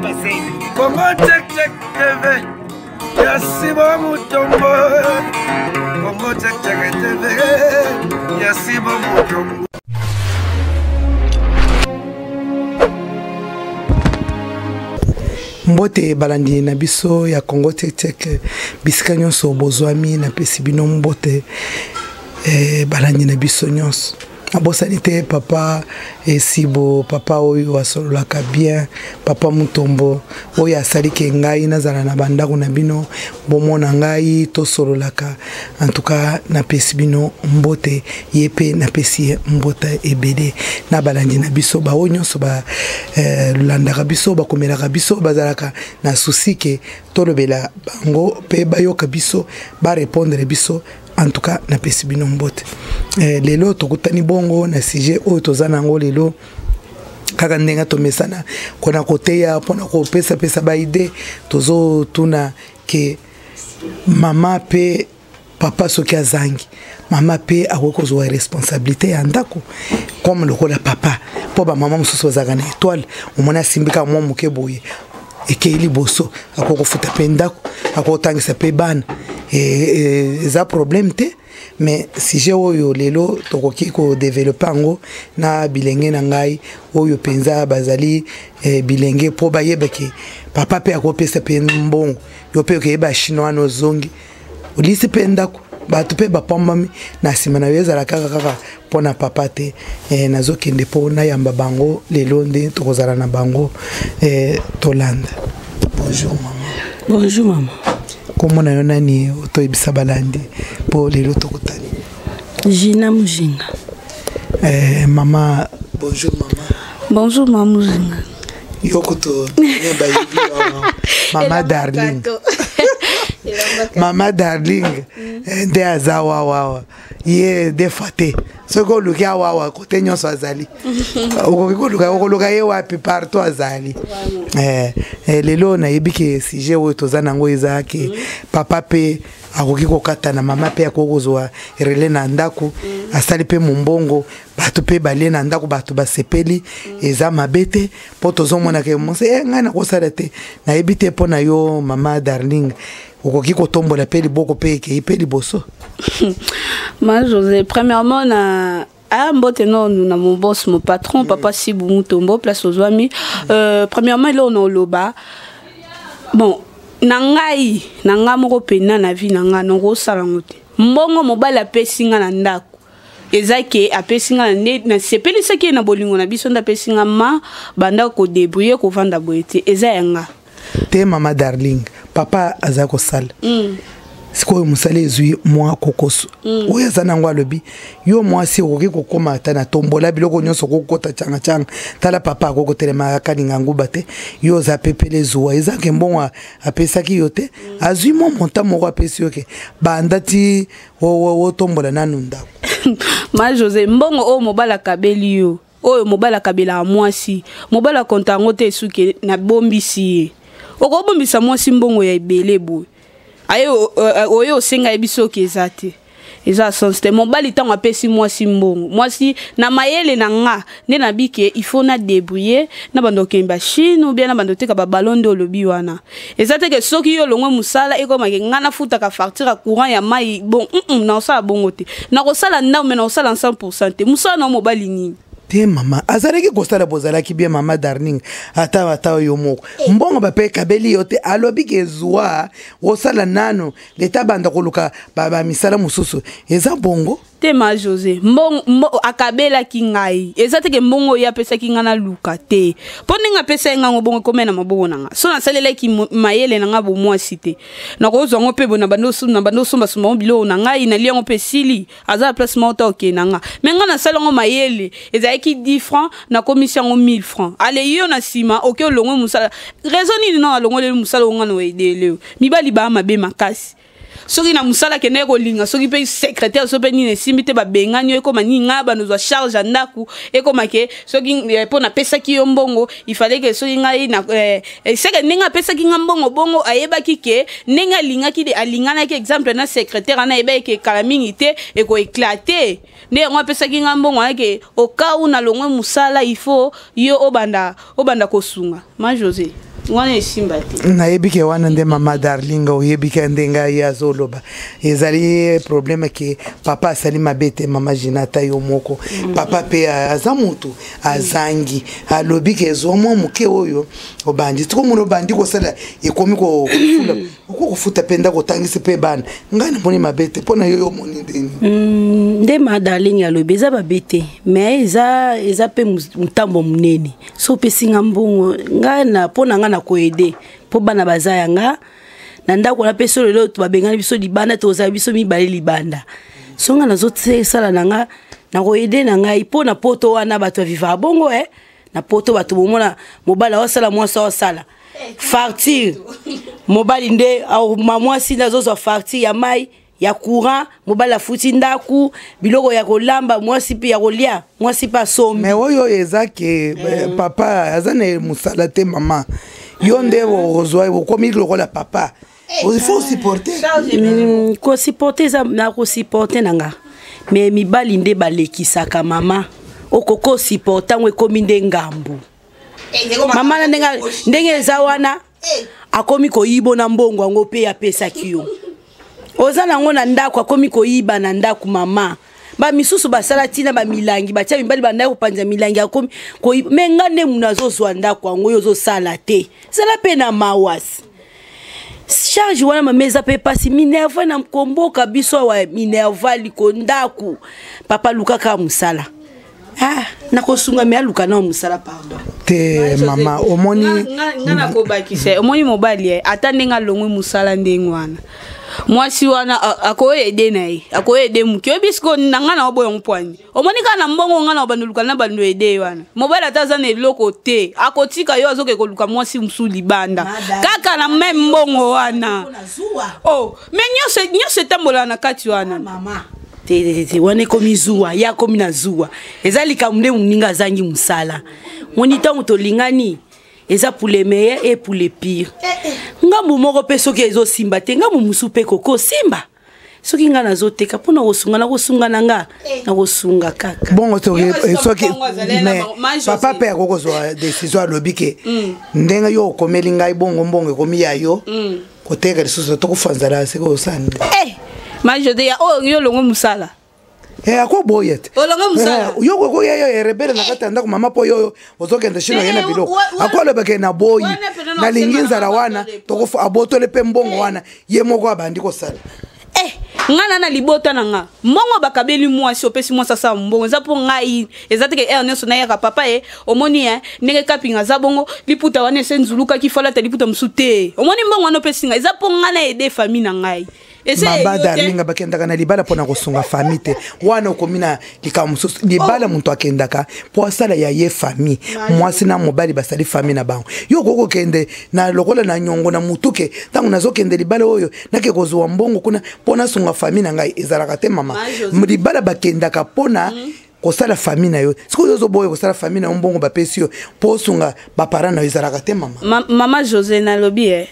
Congo check check TV. Yasi bo mutombo. Congo check check TV. Yasi bo mutombo. Mbote balandi na biso ya Congo check check bisika nyonso bozwami na pesi bino mbote balandi na biso nyonso. Abosanite papa esibo papa oyo asololaka bien papa mutombo oyo asalike ngai nazala na bandako na bino bomona ngai to sololaka en tout cas na pesi bino mbote yepe na pesi mbota ebede na balandi na biso ba onyoso ba landaka biso ba komelaka biso bazalaka na souci ke tolobela bango pe bayoka biso ba répondre biso. En tout cas, na pesi bino mbote. Lelo tokutani bongo na sujet oyo tozana ngo lelo kaka ndenga tomesana kona koteya pona ko pesa ba idée tozo tuna ke mama pe papa soki azangi mama pe akokozwa responsabilité ya ndako comme lokola papa po ba mama mususu bazaka na étoile omona simbika mwa muke boye ekeili boso akokofuta pe ndako akotangisa pe bana eza problème te mais si j'ai oyo lelo tokoki ko développer ngo na bilenge na ngai oyo penza bazali bilenge po bayebeke papa pe akopesa pe mbongo yo pe okeba chinois no zongi ulisi pe ndako batu pe bapambami na sima na yeza la kaka pona papa te nazokende po na yamba bango lelo nde tokozala na bango tolanda. Bonjour maman. Bonjour maman. Comment on a ni auto ibisa balandi pour les loto kotani. Gina Mujinga. Maman, bonjour maman. Bonjour maman Mujinga. Yokoto neba yibi maman darling. Maman darling. De azawa wawa. Ye de fate. Soko lukia wawa kote nyonso azali. Okoluka ye wapi partout azali. Lelo na yebike sije oyo tozana ngo ezaki papa pe akoki kokata na mama pe akokozwa relé na ndako asali pe mumbongo batu pe bale na ndako batu basepeli eza mabete po tozomona ke mose ngai na kosala te na yebite po na yo mama darling okoki kotombola pe liboko pe ke pe liboso. Moi José premièrement na mbote non nous na mon boss mon patron papa Sibou Mutombo place aux amis premièrement là on a loba bon nangai nanga moko pena na vie nanga nongo sala ngote mbongo Mobali apesinga na ndako ezaki apesinga na sepeli seki na bolingo na biso nda pesinga ma banda ko débrouiller ko vanda boete ezayanga te mama darling papa azako sala siko musale zui mwa kokoso oya zana ngwa lobi yo mwa si okoki kokoma ata na tombola biloko nyonso kokota changa tala papa akokotelema kaninga nguba te yo za pepele zuwa ezake mbongo apesaki yo te azui mwa monta moko apesi yo ke bandati wo tombola nanu ndako. Ma José mbongo o Mobali akabeli yo oyo Mobali akabela mwasi Mobali akontango te suke na bombisi okobombisa mwasi mbongo ya ebele boy ayo oyo senga ebiso kezate eza sens Mobali tango apesi mwasi mbongo mwasi na mayele na nga nde na bike il faut na débrouiller na bando kemba Chine ou bien na bando teka ba ballon de lobi wana ezate ke soki yo longwe musala ekoma ke nga na futa ka facture courant ya mai bon na osala bongo te na kosala ndao me na osala 100% te musala na Mobali nini te mama azalaki kosala bozalaki bien mama darling ata yo moko mbongo bape kabeli yote alobi ke zwa osala nano leta banda koluka baba misala mususu eza bongo te ma José mbongo akabela kingai ezate ke mbongo ya pesa kingana luka te poninga pesa ngango bongo komena mabongo nanga so na salela ki mayele nanga bo mwasi te na ko zongo pe bona bando sumba sumba bilo nanga ina liango pe sili aza place mota ok nanga menga na salongo mayele ezaki 10 francs na commission 1000 francs ale yo na sima ok olongo musala raisoni na olongo le musala ngano edele mibali ba mabe makasi soki na musala kene ko linga soki pe secrétaire so pe ni ne simite ba benganyo eko mani ngaba no zo charge ndaku eko make soki po na pesa ki yo mbongo il fallait que soki ngai na seke ninga pesa ki ngambongo bongo ayeba kike ninga linga ki de alingana ki exemple na secrétaire na ebe ke kalamingite eko éclater ne ngo pesa ki ngambongo ke o ka una longwe musala il faut yo obanda kosunga ma José wana esimbati na yebike wana nde mama darling oyebike ndenga ya zoloba ezali problème ke papa asali mabete mama Jinata yo moko papa pe aza mutu azangi alobike ezomo muke oyo obandi tiko muno bandi ko sala ekomi ko fula ko futa penda ko tangisi pe bana ngana moni mabete pona yo moni nde ma darling alobi eza babete mais eza pe mutambo munene so pesinga mbongo ngana pona ngana ko aider po bana bazaya nga na ndako na peso lelo to babengana biso libanda to za biso mibale libanda so ngana zote sala nanga na ko aider na ngai pona poto wana bato viva bongo na poto bato bomona mobala wasala mwasa wasala facture Mobali nde au mamwasi nazo facture ya mai ya courant mobala futi ndaku biloko ya kolamba mwasi pe ya kolia mwasi pa somi mais oyo ezake papa azane musala te mama yonde ozwa okomi lokola papa il faut supporter ko supporter za na ko supporter nanga mais mibali nde balekisaka mama okoko supporter ngwe komi nde ngambu mama na ndenge za wana akomi ko yibo na mbongo ngo pe ya pesa kiyo ozana ngona ndako akomi ko yiba na ndako mama ba misusu basala tina ba milangi batia mibali banda ko panza milangi akomi ko menga ne munazo zwa ndako ngo yozo sala te sala pe na mawasi charge wana mameza pe pasi minerva na mkomboka biso wa minerva liko ndaku papa lukaka musala na kosunga me aluka na musala pardon te mama omoni ngana ko bakise omoni mobali atande ngalongwe musala ndengwana mwasi wana akoyede naye akoyede muki obisko nangana oboyo mpwani omoni kana mbongo ngana obanduluka na bandu ede wana mobali atazana eloko te akotika yo azoke koluka mwasi musuli banda kaka na même mbongo wana oh mais nyose tambola na kati wana mama te wane komi zuwa ya komi na zuwa ezalika munde muninga zangi musala moni tango to lingani eza pour les meilleurs et pour les pires ngambu moko pe soki ezo simba te ngambu musu pe koko simba soki nga nazoteka pona kosunga nanga na kosunga kaka bongo soki mais papa pe akokozwa décision alobike ndenga yo komeli ngai bongo komi ya yo koteka lisusu to kufanzala seko sande majode ya yo longo musala ako boyet olonga musala yo ko yo rebele na katanda ko mama po yo ozokenda shino yena biloko akwalo beke na boyi na linginza la wana to abotole pe mbongo wana ye moko abandi ko sala ngana na libota nanga mbongo bakabeli mwasi opesi mwasa sa mbongo za po ngai ezateke Ernest na ya papa omoni ndenge kapinga za bongo liputa wana senzuluka kifala ta liputa musute omoni mbongo wana opesi ngai za po ngana ede famille na ngai mama darlinga bakendaka na libala pona kosunga famille wana okomina likamususu libala muntu akendaka po asala ya ye famille mwasi na mobali basali famille na bango yo koko kende na lokola na nyongo na mutuke tangu nazokende libala oyo nake kozwa mbongo kuna pona sunga famille na ngai ezalaka te mama libala bakendaka pona kosala famille na yo siko yozo boye kosala famille na mbongo bapesi yo po sunga ba parents na ezalaka te mama mama José na lobi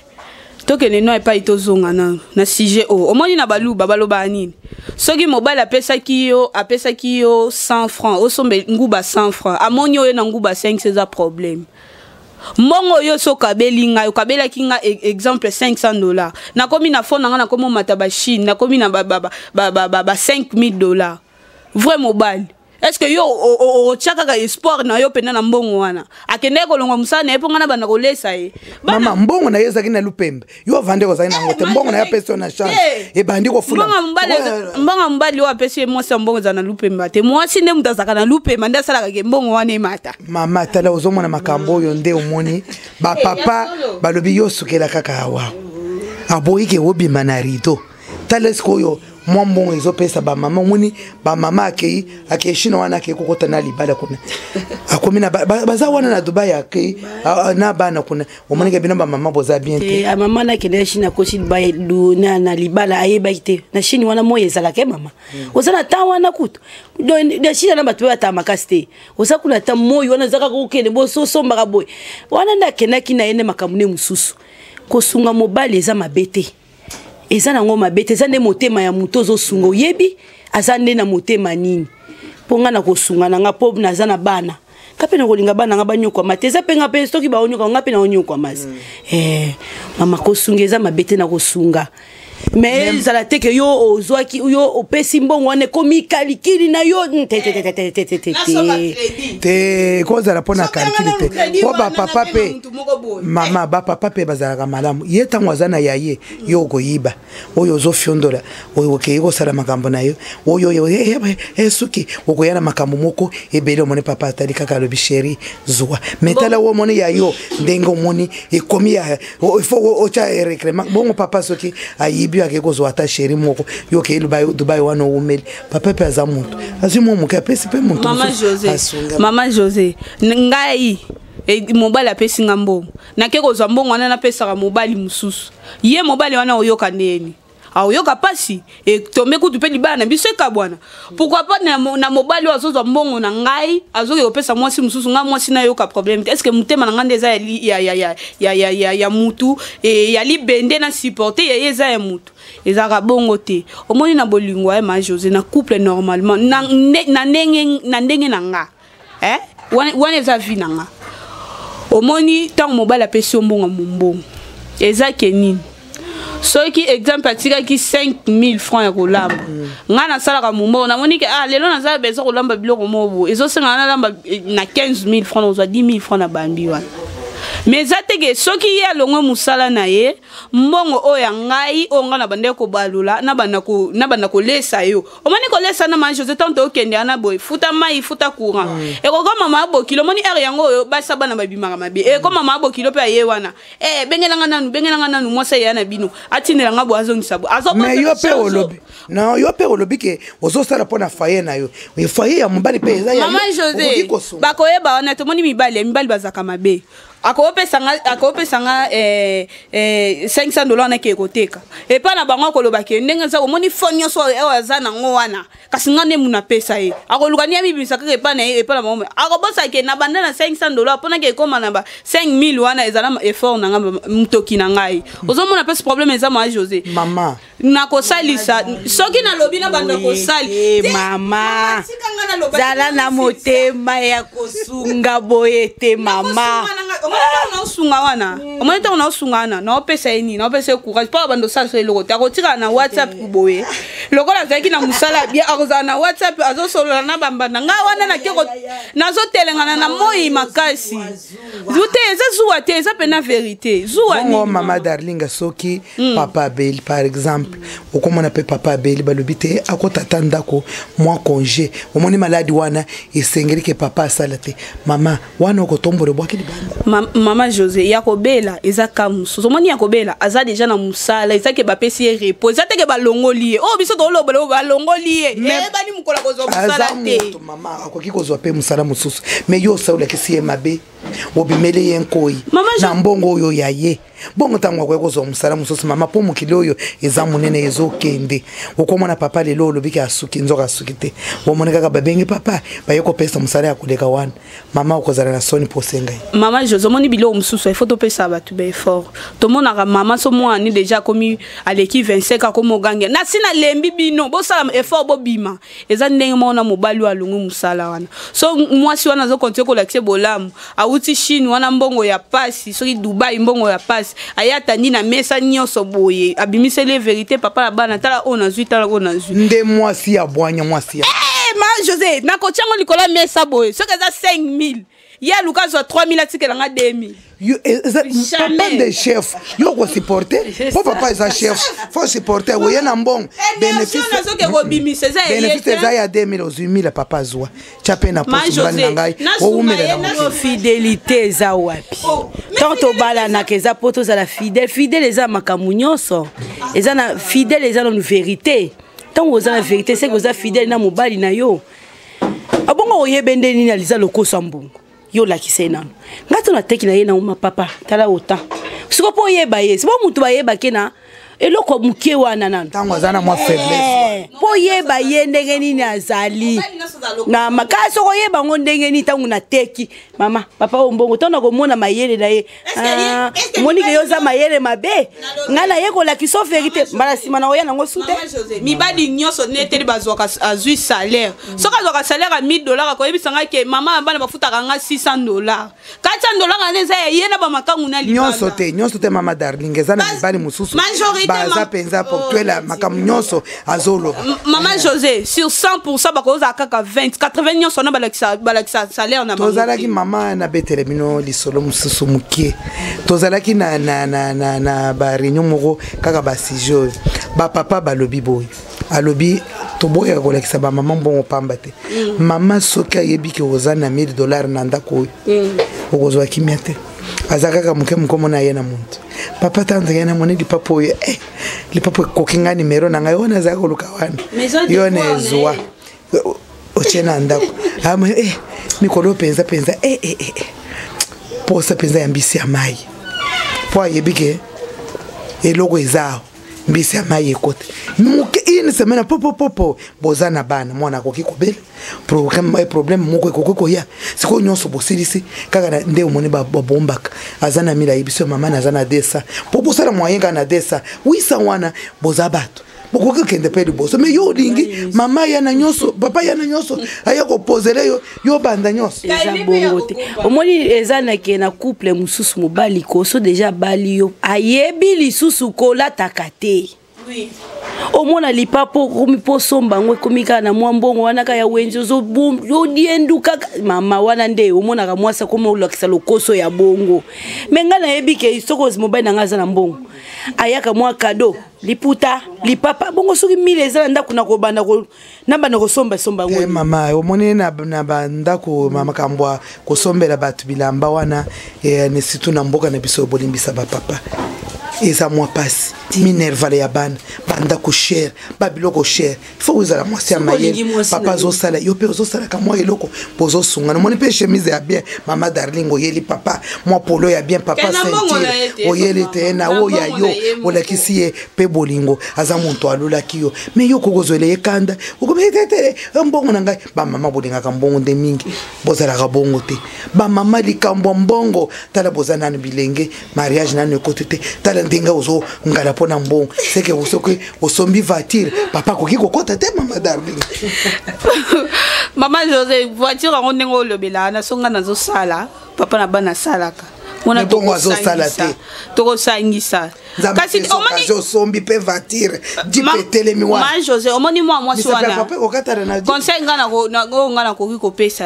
tokene no Epayi tozonga na sujet omoni na baluba baloba nini soki mobali apesaki yo 100 francs osombe nguba 100 francs amoni yo na nguba 5 c'est un problème mbongo yo soka belinga yo kabela kinga exemple $500 na komi na fond na komo mataba Chine na komi na ba $5000 vrai mobile. Est-ce que yo o chaka espoir na yo pena na mbongo wana akende ko longa musana epo ngana bana kolesa mama mbongo na yeza kina lupembe yo vande ko zaina ngote mbongo na ya pesa na chance e bandi ko fula mbongo mbali wa pesa mo sa mbongo za na lupembe te mo sinde mutazaka na lupembe nda sala ka mbongo wana emata mama tala ozomona makambo yo nde omoni ba papa balobi yo sukela kaka wa aboyike obi manarito tala skoyo mwambongo ezo pesa ba mama muni ba mama akei shino wana akei kokota na libala kuna akomina baza wana na Dubai akei na bana kuna omonike bino ba mama boza bien te mama na kende shina ko shini ba na libala ayeba ite na shini wana moye ezala ke mama ozana ta wana kutu de shina na batu bata makaste osakula ta moyo wana zaka ko kende bo so somba ka boy wana ndakena kina ene makamune mususu kosunga mobali eza mabete eza nango mabete eza nde motema ya muto zo sungo yebi aza nde na motema nini ponga na kosunga nanga pop naza na bana kape na kolinga bana nga banyoko mate eza pe nga pe soki ba onyoka nga pe na onyoko masi mama kosunga eza mabete na kosunga mais ça la te que yo ozwaki yo opesi mbongo wane komi kalikili na yo te koza la pona kalikili te po ba papa pe mama ba papa pe bazalaka malamu ye tango azana yaye yo koyiba oyo zofiondola oyo keyiko sala makambo na yo oyo Soki okoyana makambo moko ebele mone papa atali kaka lobi chéri zwa metala wo mone yayo ndengo moni ekomi ya il faut ocha reclama bongo papa Soki ayibi akeko zo ata chéri moko yo ke Dubai wana umeli papa pe aza muntu azimo muke apesi pe muntu Maman José ngai Mobali apesi ngambo nake kozwa mbongo wana napesaka Mobali mususu ye Mobali wana oyoka ndeni aoyoka pasi tombe kutu pe libana biso ka bwana pourquoi pas na Mobali azozwa mbongo na ngai azoke opesa mwasi mususu nga mwasi na yoka problème est-ce que mutema na ngande eza ya mutu ya libende na supporter ya eza ya mutu ezaka bongo te omoni na bolingo ya ma José na couple normalement na ndenge na nga wana eza vie na nga omoni tant Mobali apesi mbongo mbongo eza kenini Soki exemple atika ki 5000 francs ya kolamba ngana sala ka mumbo na moni ke lelo na za bezo kolamba biloko mobo ezo senga na lamba na 15000 francs ozwa 10000 francs na bambi wana mais ateke soki ya longwe musala na ye mbongo oya ngai onga na bande ko balula na banda ko lesa yo omani ko lesa na ma José tanto okende ana boy futa mai futa courant e ko mama abo kilo moni er yango yo basa bana babimaka mabe e ko mama abo kilo pe ye wana bengelanga nanu mwasa ya na bino atinela ngabo azongisa bo azo mais yo pe olobi non yo pe olobi ke ozo sala pona faye na yo faye ya Mobali pe eza ya Maman José bakoyeba wana to moni mibali bazaka mabe akopesa nga $500 na ke koteka e pa na bango koloba ke ndenge za omoni fonyo so ewaza na ngwana kasi ngane muna pesa e akoluka ni amibisa ke pa na mama akobosa ke na banda na $500 pona ke koma na ba 5000 wana ezala effort na nga mtoki na ngai ozomona pesa problème eza ma José mama na kosalisa soki na lobi na banda kosali mama zala na motema ya kosunga boyete mama omoni tango na osungana na opesa eni na opesa courage pa bando sa so eloko akotika na WhatsApp boye lokola azalaki na musala bia akozala na WhatsApp azosolola na bambanda nga wana nakeko nazotelengana na moi makasi zute eza zuwa te eza pena vérité zuwa ni mama darling Soki papa Beli par exemple okomona pe papa Beli balobi te akotata ndako mwa congé omoni maladi wana esengeli ke papa asalate mama wana okotombole bwaki libanda Maman José yakobela ezaka musu omoni yakobela aza déjà na musala ezake bapesi repos ezate ke balongoli oh biso to lobelo balongoli bani mukola kozo musala te mama akoki kozwa pe musala mususu mais yo saula kisi mabe obimele yenkoi na mbongo oyo yaye bongo tango kwa kozwa musala mususu mama po mukili oyo eza munene ezokende okomona papa lelo olobiki asuki nzoka asuki te omona kaka babenge papa bayeko pesa musala ya koleka wana mama okozala na soni posenga Maman José moni bilo mususu il faut to pesa ba tu be fort to mona ka mama so mo ani déjà komi aleki 25 akomo gange na sina lembi bino bo sala effort bo bima eza ndenge mona Mobali wa lungu musala wana so mwasi wana zo kontie ko lakse bolamu auti Chine wana mbongo ya pasi soki Dubai mbongo ya pasi ayata ni na mesa nyonso boye abimisele vérité papa la bana tala ona zui nde mwasi ya bwanya mwasi ya Maman José na ko tiango likola mesa boye soki eza 5000 ya Lucas wa 3000 atikela nga 2000 papa de chef yo ko supporter po papa eza chef faut supporter wo yana mbong bénéfice eza ya 2000 aux 8000 papa zwa chape na poste mbali na ngai o umela na fidélité eza wapi tant bala na keza poto za la fidèle eza makamu nyonso eza na fidèle eza na vérité tant oza na vérité c'est que oza fidèle na Mobali na yo abongo oyebende nini aliza lokosa mbongo yo lakise nano ngato na teki na ye na uma papa tala ota siko po yeba ye sibo mutu ba yeba kena eloko muke wana nanu tango azana mwa faiblesse po yeba ye ndenge nini azali na makasi soko yeba ngo ndenge nini tango na teki mama papa ombongo tona komona mayele na ye moni ke yoza mayele mabe ngana ye ko la kiso vérité mbala sima na oya nango sute mibali nyonso neteli bazwaka azwi salaire soka azwaka salaire à $1000 ko yebisanga ke mama bana bafutaka nga $600 $400 neza ye na ba makangu na libanda nyonso te mama darling ezana mibali mususu baza penza pour tuela makamu nyonso azolo maman José sur 100% bakoza kaka 80 nyonso na balakisa salaire na mama tozalaki mama na betele bino lisolo mususu mukie tozalaki na ba réunion moko kaka ba sijo ba papa balobi boy alobi toboya kolekisa ba mama mbongo pamba te mama soki ayebi ke ozana $1000 na ndako okozwa kimia te azakaka muke mukomona ye na muntu papa tanda yana moni lipapo oyo lipapo kokinga nimero na ngai ona zaka luka wana yone ezwa ochena ndako mikolo penza posa penza ya mbisi ya mai po ayebike eloko ezao mbisi ya mai ekote muke ini semena popo bozana bana mwana koki kobela problème moko ekoko ya siko nyonso bosilisi kaka nde omoni babombaka azana mila yibiso mama azana desa popo sala moyen kana desa wisa wana boza bato bokoki kende pe liboso mais yo lingi mama yana nyonso papa yana nyonso aya kopozele yo banda nyonso eza bongo te omoni ezana ke na couple mususu mobali koso déjà bali yo ayebi lisusu kolataka te oui omona lipapo komipo somba ngwe komika na mwambongo wana ka ya wenzo zo dienduka mama wana nde omona ka mwasa komo lokisa lokoso ya bongo menga na yebike soko mobile na ngaza na mbongo ayaka mwa kado liputa lipapa bongo soki mile ezala ndako na kobanda ko nabana ko somba ngwe mama omoni na bandako mama kambwa ko sombela batu bilamba wana ne situ na mboka na biso bolimbisa ba papa eza mwa pasi minervale ya bana banda ko cher babiloko cher faut que uzala mwasi ya mayele papa zosala yo pe zosala ka mwa eloko bozo sunga na moni pe chemise ya bien mama darling oyeli papa mwa polo ya bien papa sentir oyeli te na o ya yo olakisi ye pe bolingo aza muntu alula kiyo me yo kokozwele ekanda ukobetete mbongo na ngai ba mama bolinga ka mbongo de mingi bozala ka bongo te ba mama likambo mbongo tala bozana na bilenge mariage na ne côté te tala ndinga ozo ngala pona mbongo c'est que usoke osombi voiture papa koki kokota te mama darling maman José voiture on nengo lobela na songa nazo sala papa na bana salaka mona to zo sala te to sangisa kasi omoni sombi pe voiture dipetele mi wa maman José omoni moi swana papa okatara na conseil ngana ko kopesa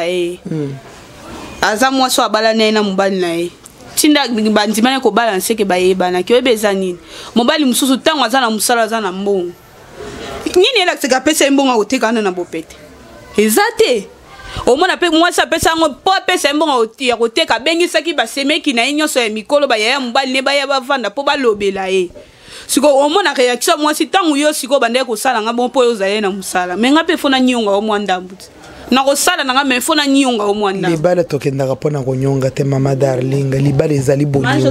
aza moi so abala na mobali na ye tinda bandimane ko balance ke bayebana ke obeza nini mobali mususu tango azana musala azana mbongo nini ela tseka pesa mbongo otekana na bopete ezate omona pe mwasa pesa ngo po pesa mbongo ya koteka bengisaki basemeki na nyonso ya mikolo bayaya mobali ne baya bavanda po balobela ye siko omona réaction mwasi tango yo siko bande ko sala nga bon po yo zaye na musala menga pe fona nyonga o mwandambu na kosala nanga me fona nyonga o mwanda libala tokendaka pona konyonga te mama darling libala ezali bolingo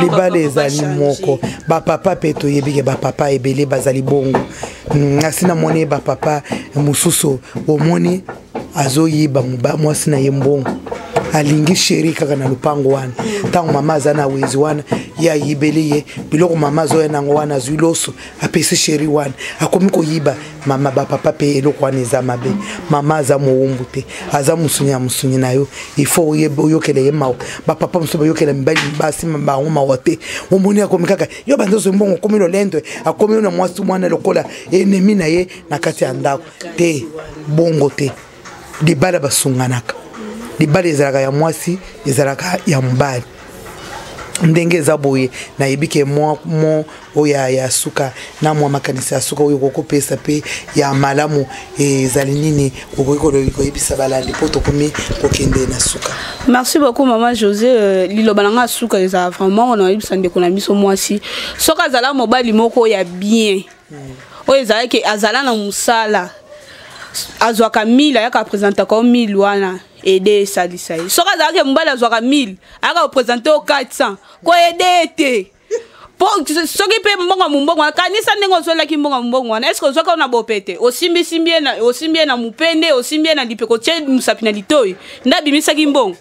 libala ezali moko ba papa pe toyebike ba papa ebele bazali bongo asina moni ba papa mususu omoni azoyiba muba mwasi na ye mbongo alingi sheri kaka na lupango wana tango mama azana wezi wana ya yibeli ye biloko mama zo yango wana zuloso apesi sheri wana akomi ko yiba mama ba papa pe eloko wana eza mabe mama za muumbu te aza musunya nayo ifo yokele ye mawo ba papa muso yokele mbali basi mba ngoma wote omoni akomi kaka yo bandozo mbongo komi lo lendo akomi na mwasi mwana lokola enemi na ye na kati ya ndako te bongo te libala basunganaka libala ezalaka ya mwasi ezalaka ya mbali ndenge ezaboye na yebike mo oya ya suka na mwa makanisa ya suka oyo kokopesa pe ya malamu ezali nini kokoko yebisa balandi poto komi kokende na suka. Merci beaucoup maman José lilobalanga suka eza vraiment on a yebisa ndeko na biso mwasi soka zala mobali moko ya bien oyo ezala ke azala na musala azwaka 1000 ayaka présenter comme 1000 wana aider salisa soka zaka mbala azwaka 1000 aka représenter au 400 ko aider te po soki pe mbongo mumbongo kanisa ndenge zola ki mbongo mumbongo wana est-ce que zoka na bopete osimbie na mupende osimbie na lipeko tche musapi na litoi ndabimisa ki mbongo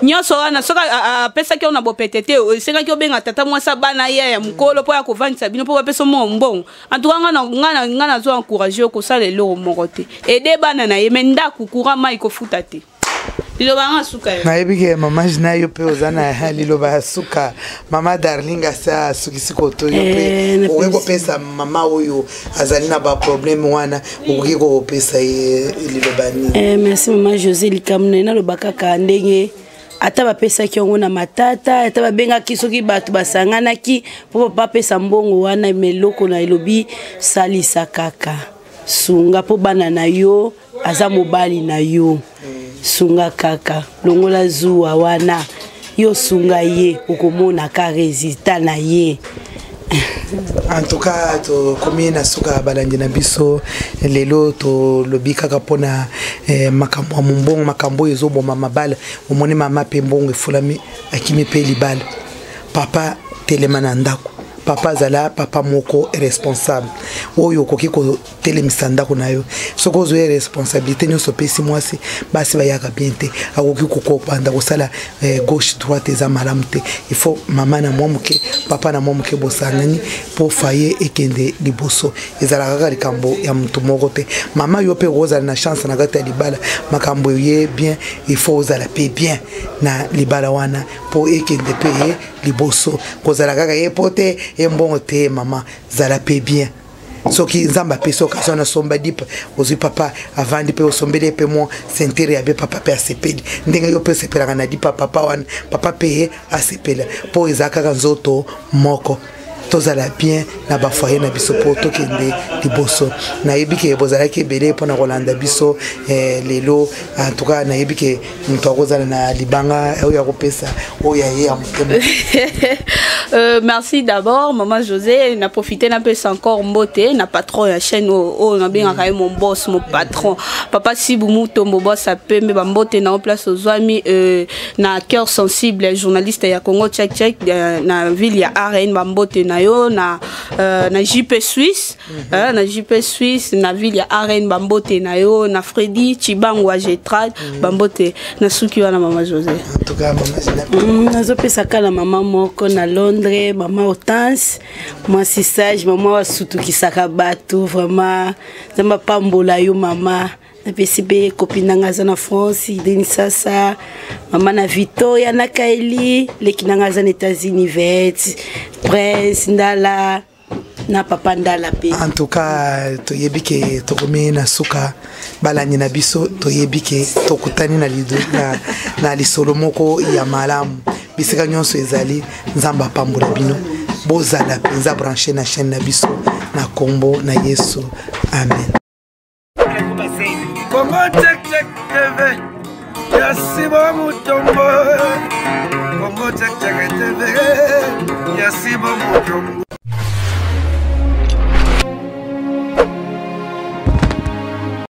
nyonso wana soka apesa ki ona bopete te esenga ki obenga tata mwasa bana ye ya mukolo po ya kovandisa bino po bapesa mbongo en tout cas ngana zo encourager ko sala lelo moko te ede bana na ye menda kukura mai ko futa te liloba nga suka yo nayebi ke mama jina yo pe ozana liloba suka mama darling asa suki sikoto yo pe oweko pesa mama oyo azali na ba problème wana okiko pesa liloba ni merci mama José likamna na lobaka ka ndenge ata bapesa ki yango na matata ata babengaki soki bato basanganaki po bapesa mbongo wana meloko na elobi salisa kaka sunga po bana na yo aza mobali na yo sunga kaka longola zuwa wana yo sunga ye okomona ka résultat na ye. En tout cas to komi na suka balandi na biso lelo to lobika kapona makambo ya mbongo makambo ezoboma mabala omoni mama pe mbongo efulami akimi pe libala papa telema na ndako papa zala papa moko responsable oyo koki ko telemisa ndako na yo soko zo responsabilité nyonso pesi mwasi basi bayaka bien te akoki kokopanda kosala gauche droite eza malamu te il faut mama na mwamuke papa na mwamuke bosangani po faye ekende liboso ezalaka kaka likambo ya mutu moko te mama yo pe kozala na chance na kati ya libala makambo ye bien il faut ozala pe bien na libala wana po ekende pe ye liboso kozala kaka ye pote mbongo te mama zala pe bien soki nzamba pe soka sona somba dipa ozui papa avandi pe osombele pe mo sentere ya be papa pe asepeli ndenge yo pe sepela na dipa papa wan papa pe asepela po ezaka nzoto moko tozala bien na ba foyer na biso po to kende liboso na yebike bozala ke bele pona kolanda biso lelo en tout cas na yebike mto kozala na libanga oya kopesa oya ye ya mutema. Merci d'abord maman José na profité na pesa encore mbote na patron ya chaîne o na bien ka mon boss mon patron papa Sibumu Tombo boss apembe ba mbote na place ozwami na cœur sensible journaliste ya Congo check na ville ya Arène ba mbote na yo na JP Suisse na JP Suisse na ville ya Arène ba mbote na yo na Freddy Chibango Agetrad ba mbote na suki wana maman José. En tout cas maman nazo pesa kala maman moko na Londres maman Hortense moi si sage maman wa sutu kisaka bato vraiment zamba pambola yo mama na pesibe copine nga na France Denisa sa maman na Victoria na Kaili lekinanga za États-Unis vet Prince Ndala na papa Ndala pe. En tout cas to yebike to komi na suka balani na biso to yebike to kutani na lido na lisolo moko ya malamu bisika nyonso ezali nzamba pambola bino bozala penza brancher na chaîne na biso na kombo na Yesu amen. Congo check TV yasi bo mutombo Congo check TV yasi bo mutombo